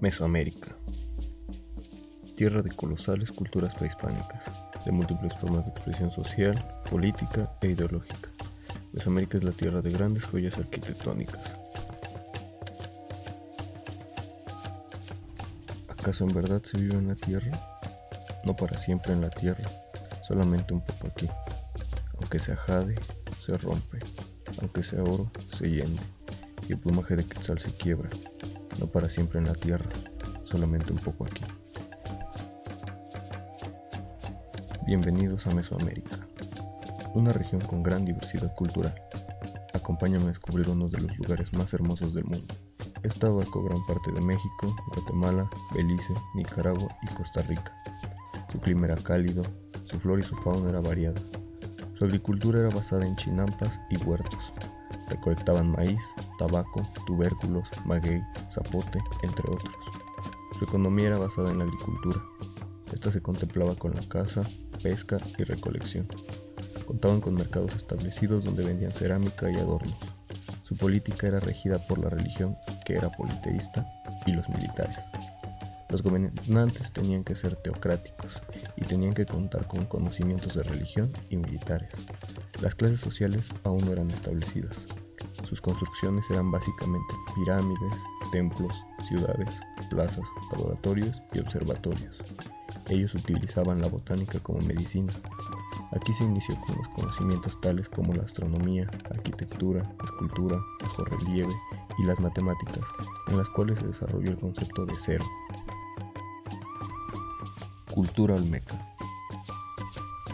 Mesoamérica, tierra de colosales culturas prehispánicas, de múltiples formas de expresión social, política e ideológica. Mesoamérica es la tierra de grandes joyas arquitectónicas. ¿Acaso en verdad se vive en la tierra? No para siempre en la tierra, solamente un poco aquí. Aunque sea jade, se rompe, aunque sea oro, se hiende, y el plumaje de quetzal se quiebra. No para siempre en la tierra, solamente un poco aquí. Bienvenidos a Mesoamérica, una región con gran diversidad cultural. Acompáñame a descubrir uno de los lugares más hermosos del mundo. Esta abarcó gran parte de México, Guatemala, Belice, Nicaragua y Costa Rica. Su clima era cálido, su flora y su fauna era variada. Su agricultura era basada en chinampas y huertos. Recolectaban maíz, tabaco, tubérculos, maguey, zapote, entre otros. Su economía era basada en la agricultura. Esta se contemplaba con la caza, pesca y recolección. Contaban con mercados establecidos donde vendían cerámica y adornos. Su política era regida por la religión, que era politeísta, y los militares. Los gobernantes tenían que ser teocráticos y tenían que contar con conocimientos de religión y militares. Las clases sociales aún no eran establecidas. Sus construcciones eran básicamente pirámides, templos, ciudades, plazas, laboratorios y observatorios. Ellos utilizaban la botánica como medicina. Aquí se inició con los conocimientos tales como la astronomía, arquitectura, escultura, bajorrelieve y las matemáticas, en las cuales se desarrolló el concepto de cero. Cultura olmeca.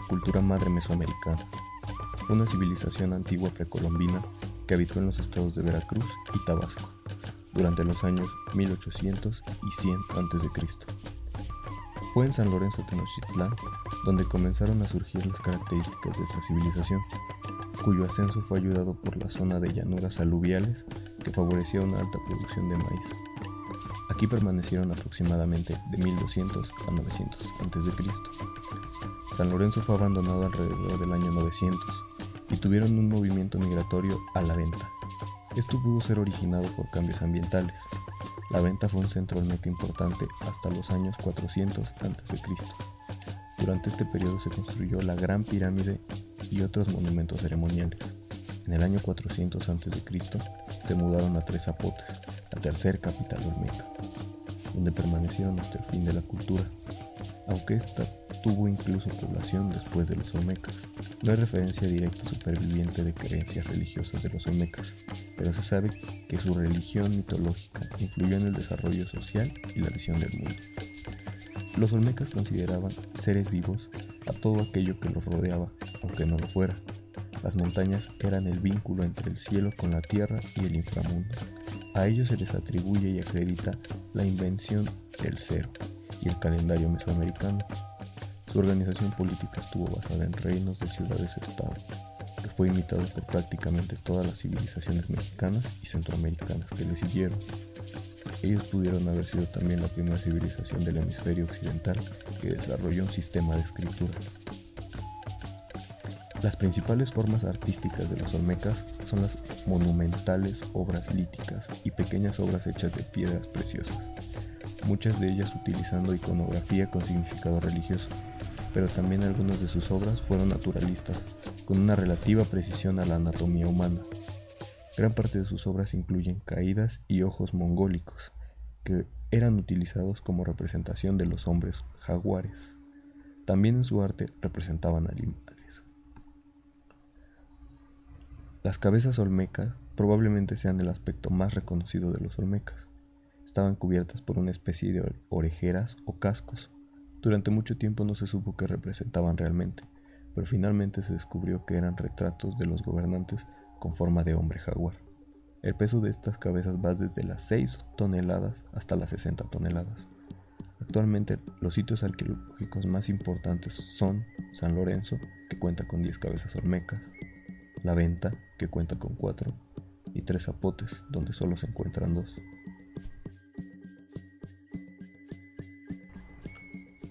Cultura madre mesoamericana. Una civilización antigua precolombina que habitó en los estados de Veracruz y Tabasco durante los años 1800 y 100 a.C. Fue en San Lorenzo Tenochtitlán donde comenzaron a surgir las características de esta civilización, cuyo ascenso fue ayudado por la zona de llanuras aluviales que favorecía una alta producción de maíz. Aquí permanecieron aproximadamente de 1200 a 900 a.C. San Lorenzo fue abandonado alrededor del año 900 y tuvieron un movimiento migratorio a la venta. Esto pudo ser originado por cambios ambientales. La venta fue un centro olmeca importante hasta los años 400 a.C. Durante este periodo se construyó la Gran Pirámide y otros monumentos ceremoniales. En el año 400 a.C. se mudaron a Tres Zapotes, la tercer capital olmeca, donde permanecieron hasta el fin de la cultura, aunque esta tuvo incluso población después de los olmecas. No hay referencia directa superviviente de creencias religiosas de los olmecas, pero se sabe que su religión mitológica influyó en el desarrollo social y la visión del mundo. Los olmecas consideraban seres vivos a todo aquello que los rodeaba, aunque no lo fuera. Las montañas eran el vínculo entre el cielo con la tierra y el inframundo. A ellos se les atribuye y acredita la invención del cero y el calendario mesoamericano. Su organización política estuvo basada en reinos de ciudades-estado, que fue imitado por prácticamente todas las civilizaciones mexicanas y centroamericanas que le siguieron. Ellos pudieron haber sido también la primera civilización del hemisferio occidental que desarrolló un sistema de escritura. Las principales formas artísticas de los olmecas son las monumentales obras líticas y pequeñas obras hechas de piedras preciosas, muchas de ellas utilizando iconografía con significado religioso, pero también algunas de sus obras fueron naturalistas, con una relativa precisión a la anatomía humana. Gran parte de sus obras incluyen caídas y ojos mongólicos, que eran utilizados como representación de los hombres jaguares. También en su arte representaban animales. Las cabezas olmecas probablemente sean el aspecto más reconocido de los olmecas. Estaban cubiertas por una especie de orejeras o cascos. Durante mucho tiempo no se supo qué representaban realmente, pero finalmente se descubrió que eran retratos de los gobernantes con forma de hombre jaguar. El peso de estas cabezas va desde las 6 toneladas hasta las 60 toneladas. Actualmente los sitios arqueológicos más importantes son San Lorenzo, que cuenta con 10 cabezas olmecas, La Venta, que cuenta con 4, y Tres Zapotes, donde solo se encuentran 2.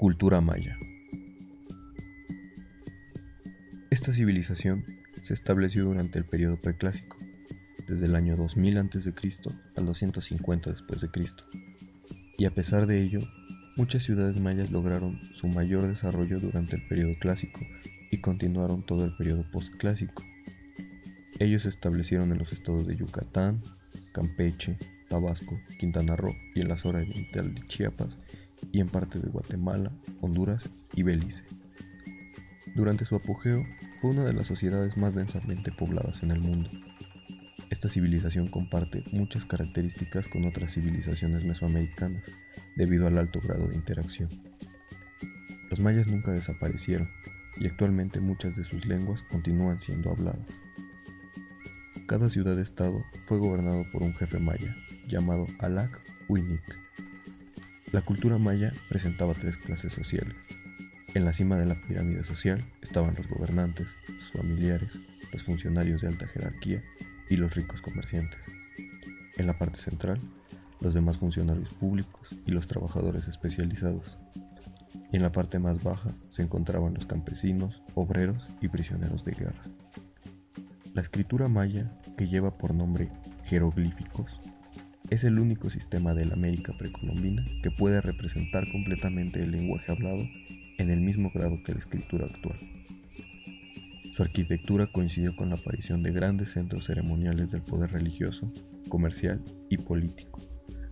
Cultura maya. Esta civilización se estableció durante el periodo preclásico, desde el año 2000 a.C. al 250 después de Cristo. y a pesar de ello, muchas ciudades mayas lograron su mayor desarrollo durante el periodo clásico y continuaron todo el periodo postclásico. Ellos se establecieron en los estados de Yucatán, Campeche, Tabasco, Quintana Roo y en la zona oriental de Chiapas y en parte de Guatemala, Honduras y Belice. Durante su apogeo, fue una de las sociedades más densamente pobladas en el mundo. Esta civilización comparte muchas características con otras civilizaciones mesoamericanas, debido al alto grado de interacción. Los mayas nunca desaparecieron, y actualmente muchas de sus lenguas continúan siendo habladas. Cada ciudad-estado fue gobernado por un jefe maya, llamado Alac Uinic. La cultura maya presentaba tres clases sociales. En la cima de la pirámide social estaban los gobernantes, sus familiares, los funcionarios de alta jerarquía y los ricos comerciantes. En la parte central, los demás funcionarios públicos y los trabajadores especializados. Y en la parte más baja se encontraban los campesinos, obreros y prisioneros de guerra. La escritura maya, que lleva por nombre jeroglíficos, es el único sistema de la América precolombina que puede representar completamente el lenguaje hablado en el mismo grado que la escritura actual. Su arquitectura coincidió con la aparición de grandes centros ceremoniales del poder religioso, comercial y político,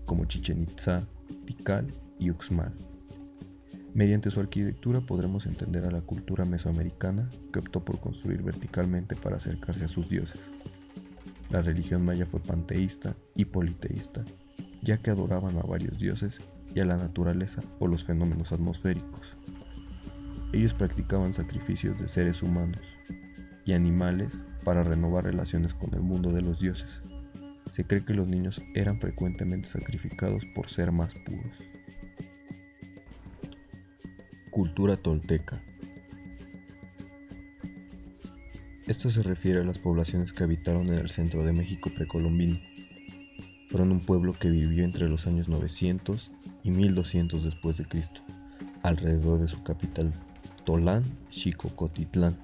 como Chichén Itzá, Tikal y Uxmal. Mediante su arquitectura podremos entender a la cultura mesoamericana que optó por construir verticalmente para acercarse a sus dioses. La religión maya fue panteísta y politeísta, ya que adoraban a varios dioses y a la naturaleza o los fenómenos atmosféricos. Ellos practicaban sacrificios de seres humanos y animales para renovar relaciones con el mundo de los dioses. Se cree que los niños eran frecuentemente sacrificados por ser más puros. Cultura tolteca. Esto se refiere a las poblaciones que habitaron en el centro de México precolombino. Fueron un pueblo que vivió entre los años 900 y 1200 después de Cristo, alrededor de su capital Tolán, Xicocotitlán.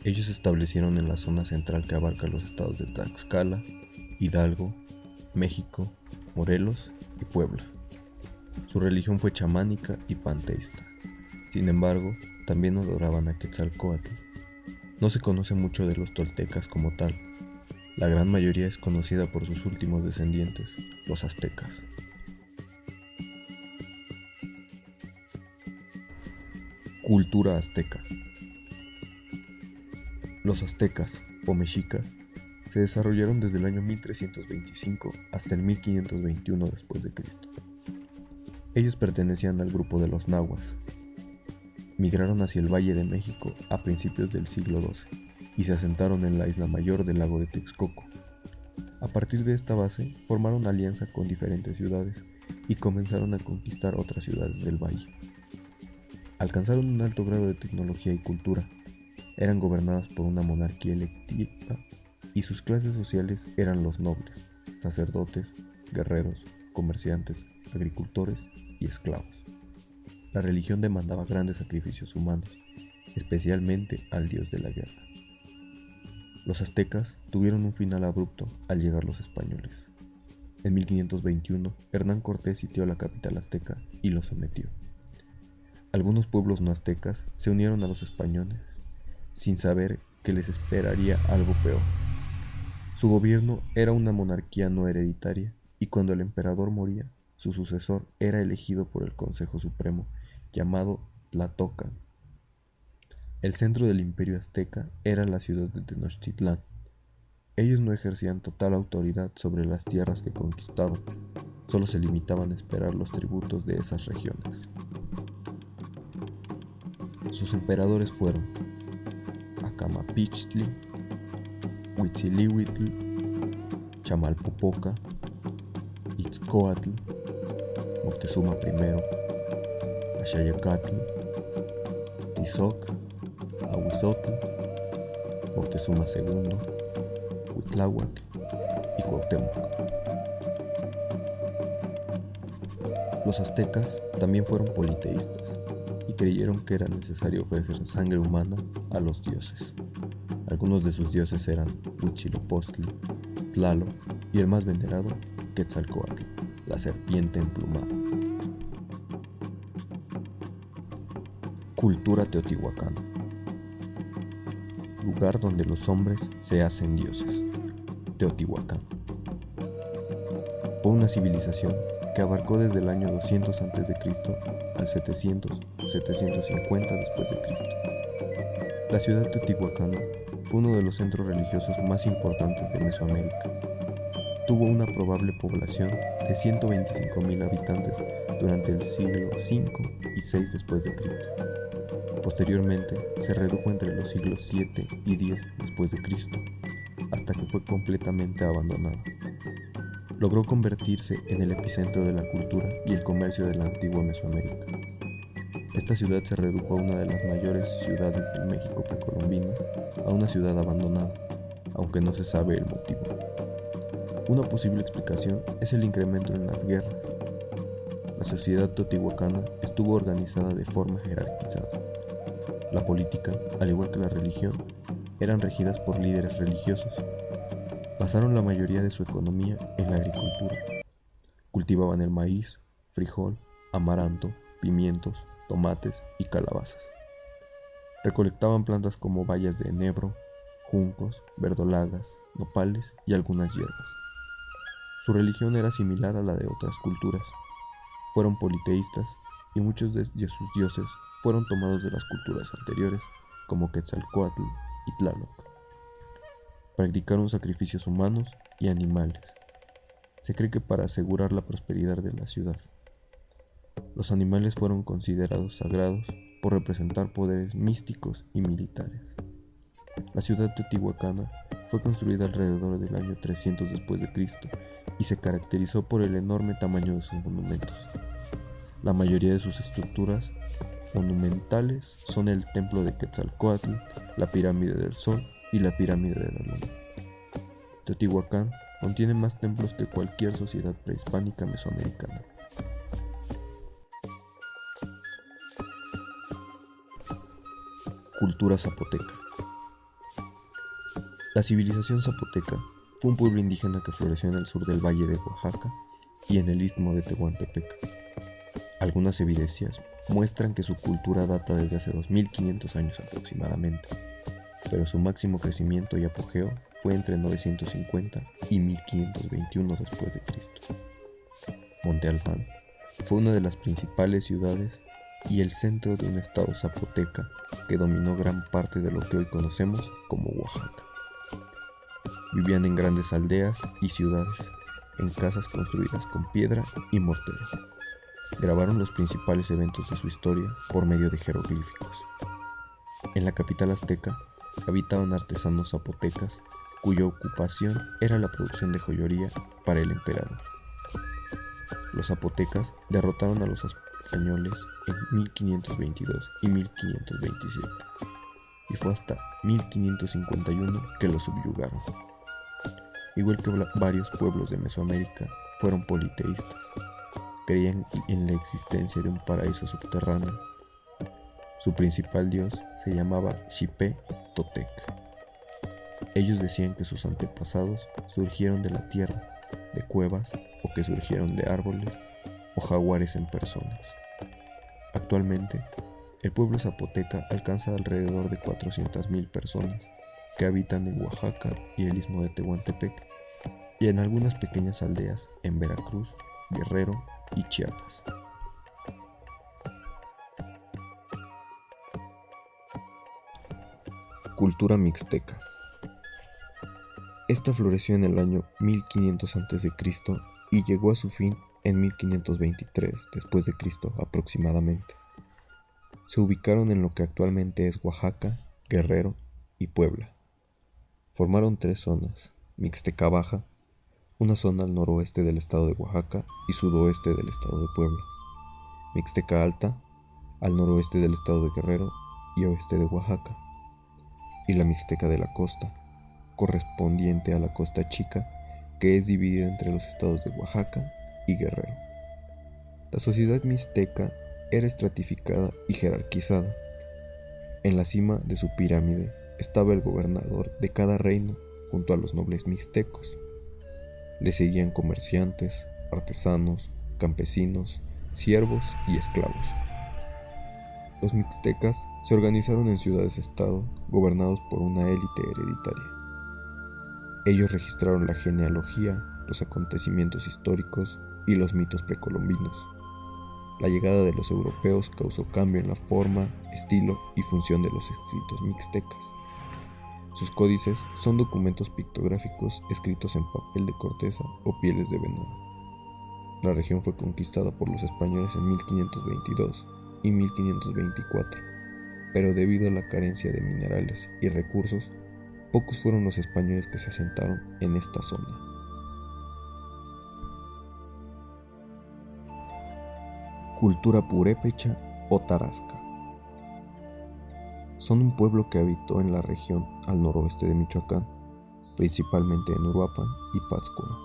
Ellos se establecieron en la zona central que abarca los estados de Tlaxcala, Hidalgo, México, Morelos y Puebla. Su religión fue chamánica y panteísta. Sin embargo, también adoraban a Quetzalcóatl. No se conoce mucho de los toltecas como tal. La gran mayoría es conocida por sus últimos descendientes, los aztecas. Cultura azteca. Los aztecas, o mexicas, se desarrollaron desde el año 1325 hasta el 1521 después de Cristo. Ellos pertenecían al grupo de los nahuas. Migraron hacia el Valle de México a principios del siglo XII y se asentaron en la isla mayor del lago de Texcoco. A partir de esta base, formaron alianza con diferentes ciudades y comenzaron a conquistar otras ciudades del valle. Alcanzaron un alto grado de tecnología y cultura. Eran gobernadas por una monarquía electiva y sus clases sociales eran los nobles, sacerdotes, guerreros, comerciantes, agricultores y esclavos. La religión demandaba grandes sacrificios humanos, especialmente al dios de la guerra. Los aztecas tuvieron un final abrupto al llegar los españoles. En 1521, Hernán Cortés sitió la capital azteca y los sometió. Algunos pueblos no aztecas se unieron a los españoles, sin saber que les esperaría algo peor. Su gobierno era una monarquía no hereditaria, y cuando el emperador moría, su sucesor era elegido por el Consejo Supremo, llamado Tlatocan. El centro del imperio azteca era la ciudad de Tenochtitlán. Ellos no ejercían total autoridad sobre las tierras que conquistaban, solo se limitaban a esperar los tributos de esas regiones. Sus emperadores fueron Acamapichtli, Huitzilihuitl, Chamalpopoca, Itzcoatl, Moctezuma I, Axayacatl, Tizoc, Ahuizotl, Moctezuma II, Cuitláhuac y Cuauhtémoc. Los aztecas también fueron politeístas y creyeron que era necesario ofrecer sangre humana a los dioses. Algunos de sus dioses eran Huitzilopochtli, Tlaloc y el más venerado, Quetzalcóatl. la serpiente emplumada. Cultura teotihuacana. Lugar donde los hombres se hacen dioses. Teotihuacán. Fue una civilización que abarcó desde el año 200 a.C. al 700-750 después de Cristo. La ciudad teotihuacana fue uno de los centros religiosos más importantes de Mesoamérica. Tuvo una probable población de 125.000 habitantes durante el siglo V y VI después de Cristo. Posteriormente se redujo entre los siglos VII y X después de Cristo, hasta que fue completamente abandonada. Logró convertirse en el epicentro de la cultura y el comercio de la antigua Mesoamérica. Esta ciudad se redujo a una de las mayores ciudades del México precolombino, a una ciudad abandonada, aunque no se sabe el motivo. Una posible explicación es el incremento en las guerras. La sociedad teotihuacana estuvo organizada de forma jerarquizada. La política, al igual que la religión, eran regidas por líderes religiosos. Basaron la mayoría de su economía en la agricultura. Cultivaban el maíz, frijol, amaranto, pimientos, tomates y calabazas. Recolectaban plantas como bayas de enebro, juncos, verdolagas, nopales y algunas hierbas. Su religión era similar a la de otras culturas. Fueron politeístas y muchos de sus dioses fueron tomados de las culturas anteriores, como Quetzalcóatl y Tlaloc. Practicaron sacrificios humanos y animales. Se cree que para asegurar la prosperidad de la ciudad. Los animales fueron considerados sagrados por representar poderes místicos y militares. La ciudad teotihuacana fue construida alrededor del año 300 después de Cristo y se caracterizó por el enorme tamaño de sus monumentos. La mayoría de sus estructuras monumentales son el templo de Quetzalcóatl, la pirámide del Sol y la pirámide de la Luna. Teotihuacán contiene más templos que cualquier sociedad prehispánica mesoamericana. Cultura zapoteca. La civilización zapoteca fue un pueblo indígena que floreció en el sur del valle de Oaxaca y en el istmo de Tehuantepec. Algunas evidencias muestran que su cultura data desde hace 2500 años aproximadamente, pero su máximo crecimiento y apogeo fue entre 950 y 1521 después de Cristo. Monte Albán fue una de las principales ciudades y el centro de un estado zapoteca que dominó gran parte de lo que hoy conocemos como Oaxaca. Vivían en grandes aldeas y ciudades, en casas construidas con piedra y mortero. Grabaron los principales eventos de su historia por medio de jeroglíficos. En la capital azteca habitaban artesanos zapotecas cuya ocupación era la producción de joyería para el emperador. Los zapotecas derrotaron a los españoles en 1522 y 1527, y fue hasta 1551 que los subyugaron. Igual que varios pueblos de Mesoamérica, fueron politeístas. Creían en la existencia de un paraíso subterráneo. Su principal dios se llamaba Xipe Totec. Ellos decían que sus antepasados surgieron de la tierra, de cuevas, o que surgieron de árboles o jaguares en personas. Actualmente, el pueblo zapoteca alcanza alrededor de 400.000 personas que habitan en Oaxaca y el istmo de Tehuantepec, y en algunas pequeñas aldeas en Veracruz, Guerrero y Chiapas. Cultura mixteca. Esta floreció en el año 1500 a.C. y llegó a su fin en 1523 después de Cristo aproximadamente. Se ubicaron en lo que actualmente es Oaxaca, Guerrero y Puebla. Formaron tres zonas: Mixteca Baja, una zona al noroeste del estado de Oaxaca y sudoeste del estado de Puebla; Mixteca Alta, al noroeste del estado de Guerrero y oeste de Oaxaca; y la Mixteca de la Costa, correspondiente a la Costa Chica, que es dividida entre los estados de Oaxaca y Guerrero. La sociedad mixteca era estratificada y jerarquizada. En la cima de su pirámide estaba el gobernador de cada reino junto a los nobles mixtecos. Le seguían comerciantes, artesanos, campesinos, siervos y esclavos. Los mixtecas se organizaron en ciudades-estado gobernados por una élite hereditaria. Ellos registraron la genealogía, los acontecimientos históricos y los mitos precolombinos. La llegada de los europeos causó cambio en la forma, estilo y función de los escritos mixtecas. Sus códices son documentos pictográficos escritos en papel de corteza o pieles de venado. La región fue conquistada por los españoles en 1522 y 1524, pero debido a la carencia de minerales y recursos, pocos fueron los españoles que se asentaron en esta zona. Cultura purépecha o tarasca. Son un pueblo que habitó en la región al noroeste de Michoacán, principalmente en Uruapan y Pátzcuaro.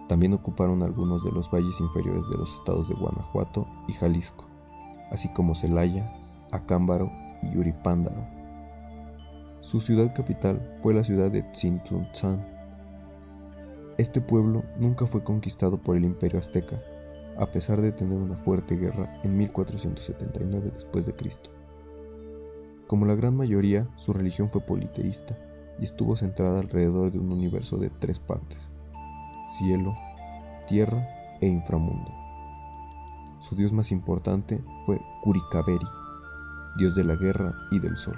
También ocuparon algunos de los valles inferiores de los estados de Guanajuato y Jalisco, así como Celaya, Acámbaro y Uripándaro. Su ciudad capital fue la ciudad de Tzintzuntzán. Este pueblo nunca fue conquistado por el Imperio Azteca, a pesar de tener una fuerte guerra en 1479 d.C. Como la gran mayoría, su religión fue politeísta y estuvo centrada alrededor de un universo de 3 partes: cielo, tierra e inframundo. Su dios más importante fue Curicaveri, dios de la guerra y del sol.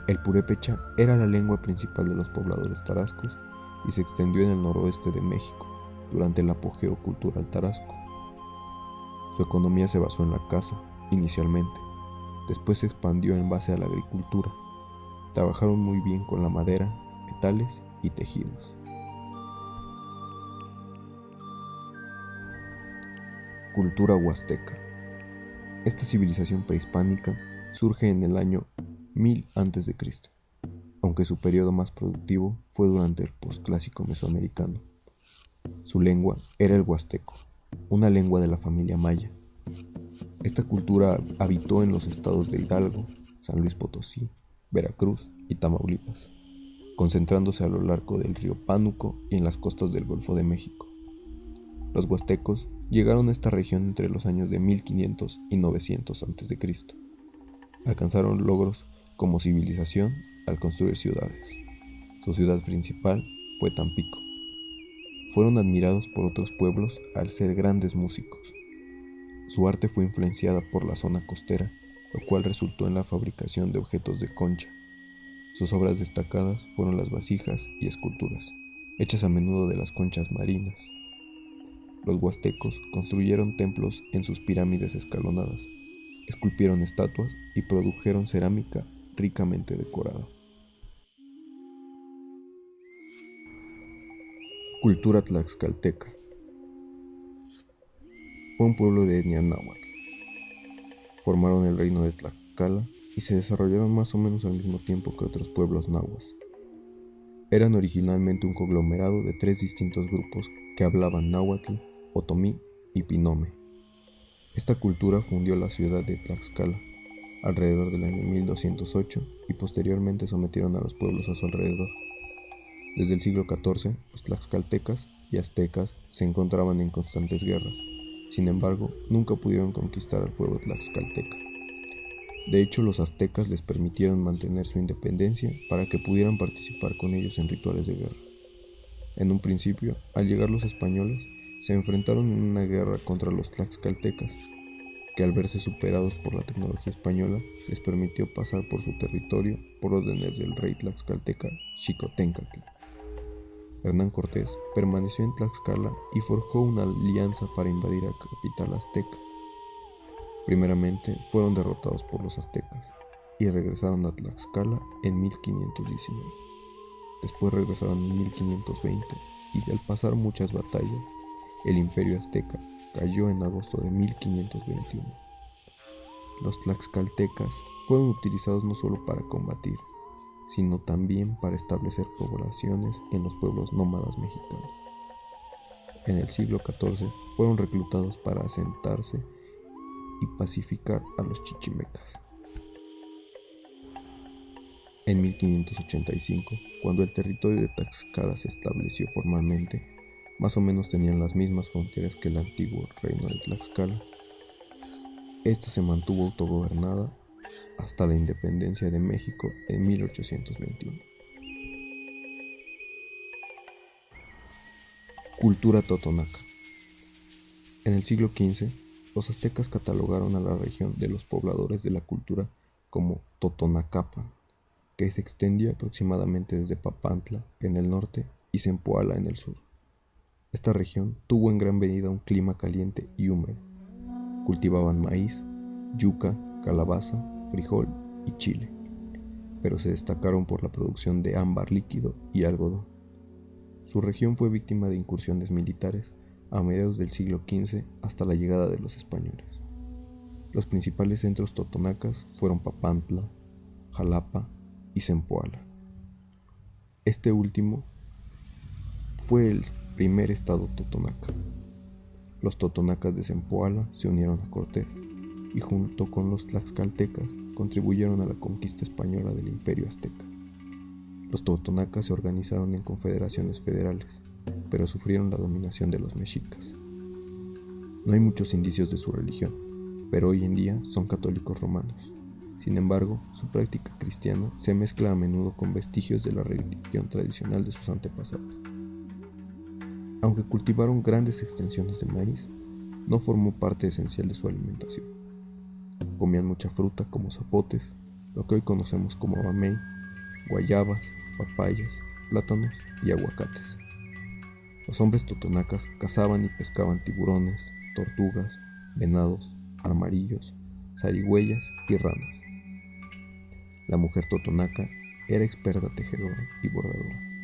El purépecha era la lengua principal de los pobladores tarascos y se extendió en el noroeste de México durante el apogeo cultural tarasco. Su economía se basó en la caza, inicialmente. Después se expandió en base a la agricultura. Trabajaron muy bien con la madera, metales y tejidos. Cultura huasteca. Esta civilización prehispánica surge en el año 1000 a.C., aunque su periodo más productivo fue durante el posclásico mesoamericano. Su lengua era el huasteco, una lengua de la familia maya. Esta cultura habitó en los estados de Hidalgo, San Luis Potosí, Veracruz y Tamaulipas, concentrándose a lo largo del río Pánuco y en las costas del Golfo de México. Los huastecos llegaron a esta región entre los años de 1500 y 900 a.C. Alcanzaron logros como civilización al construir ciudades. Su ciudad principal fue Tampico. Fueron admirados por otros pueblos al ser grandes músicos. Su arte fue influenciada por la zona costera, lo cual resultó en la fabricación de objetos de concha. Sus obras destacadas fueron las vasijas y esculturas, hechas a menudo de las conchas marinas. Los huastecos construyeron templos en sus pirámides escalonadas, esculpieron estatuas y produjeron cerámica ricamente decorada. Cultura tlaxcalteca. Fue un pueblo de etnia náhuatl. Formaron el reino de Tlaxcala y se desarrollaron más o menos al mismo tiempo que otros pueblos nahuas. Eran originalmente un conglomerado de 3 distintos grupos que hablaban náhuatl, otomí y pinome. Esta cultura fundió la ciudad de Tlaxcala alrededor del año 1208 y posteriormente sometieron a los pueblos a su alrededor. Desde el siglo XIV, los tlaxcaltecas y aztecas se encontraban en constantes guerras. Sin embargo, nunca pudieron conquistar al pueblo tlaxcalteca. De hecho, los aztecas les permitieron mantener su independencia para que pudieran participar con ellos en rituales de guerra. En un principio, al llegar los españoles, se enfrentaron en una guerra contra los tlaxcaltecas, que al verse superados por la tecnología española, les permitió pasar por su territorio por órdenes del rey tlaxcalteca Xicoténcatl. Hernán Cortés permaneció en Tlaxcala y forjó una alianza para invadir a la capital azteca. Primeramente fueron derrotados por los aztecas y regresaron a Tlaxcala en 1519. Después regresaron en 1520 y al pasar muchas batallas, el imperio azteca cayó en agosto de 1521. Los tlaxcaltecas fueron utilizados no solo para combatir, sino también para establecer poblaciones en los pueblos nómadas mexicanos. En el siglo XIV fueron reclutados para asentarse y pacificar a los chichimecas. En 1585, cuando el territorio de Tlaxcala se estableció formalmente, Más o menos tenían las mismas fronteras que el antiguo reino de Tlaxcala. Esta se mantuvo autogobernada hasta la independencia de México en 1821. Cultura totonaca. En el siglo XV, los aztecas catalogaron a la región de los pobladores de la cultura como Totonacapan, que se extendía aproximadamente desde Papantla en el norte y Zempoala en el sur. Esta región tuvo en gran medida un clima caliente y húmedo. Cultivaban maíz, yuca, calabaza, frijol y chile, pero se destacaron por la producción de ámbar líquido y algodón. Su región fue víctima de incursiones militares a mediados del siglo XV hasta la llegada de los españoles. Los principales centros totonacas fueron Papantla, Jalapa y Zempoala. Este último fue el primer estado totonaca. Los totonacas de Zempoala se unieron a Cortés y junto con los tlaxcaltecas contribuyeron a la conquista española del Imperio Azteca. Los totonacas se organizaron en confederaciones federales, pero sufrieron la dominación de los mexicas. No hay muchos indicios de su religión, pero hoy en día son católicos romanos. Sin embargo, su práctica cristiana se mezcla a menudo con vestigios de la religión tradicional de sus antepasados. Aunque cultivaron grandes extensiones de maíz, no formó parte esencial de su alimentación. Comían mucha fruta como zapotes, lo que hoy conocemos como mamey, guayabas, papayas, plátanos y aguacates. Los hombres totonacas cazaban y pescaban tiburones, tortugas, venados, armadillos, zarigüeyas y ranas. La mujer totonaca era experta tejedora y bordadora.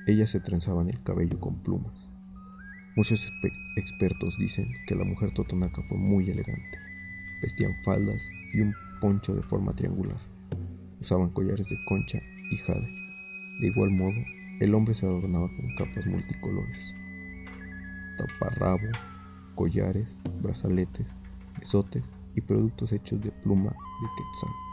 Ellas se trenzaban el cabello con plumas. Muchos expertos dicen que la mujer totonaca fue muy elegante. Vestían faldas y un poncho de forma triangular. Usaban collares de concha y jade. De igual modo, el hombre se adornaba con capas multicolores, taparrabo, collares, brazaletes, besotes y productos hechos de pluma de quetzal.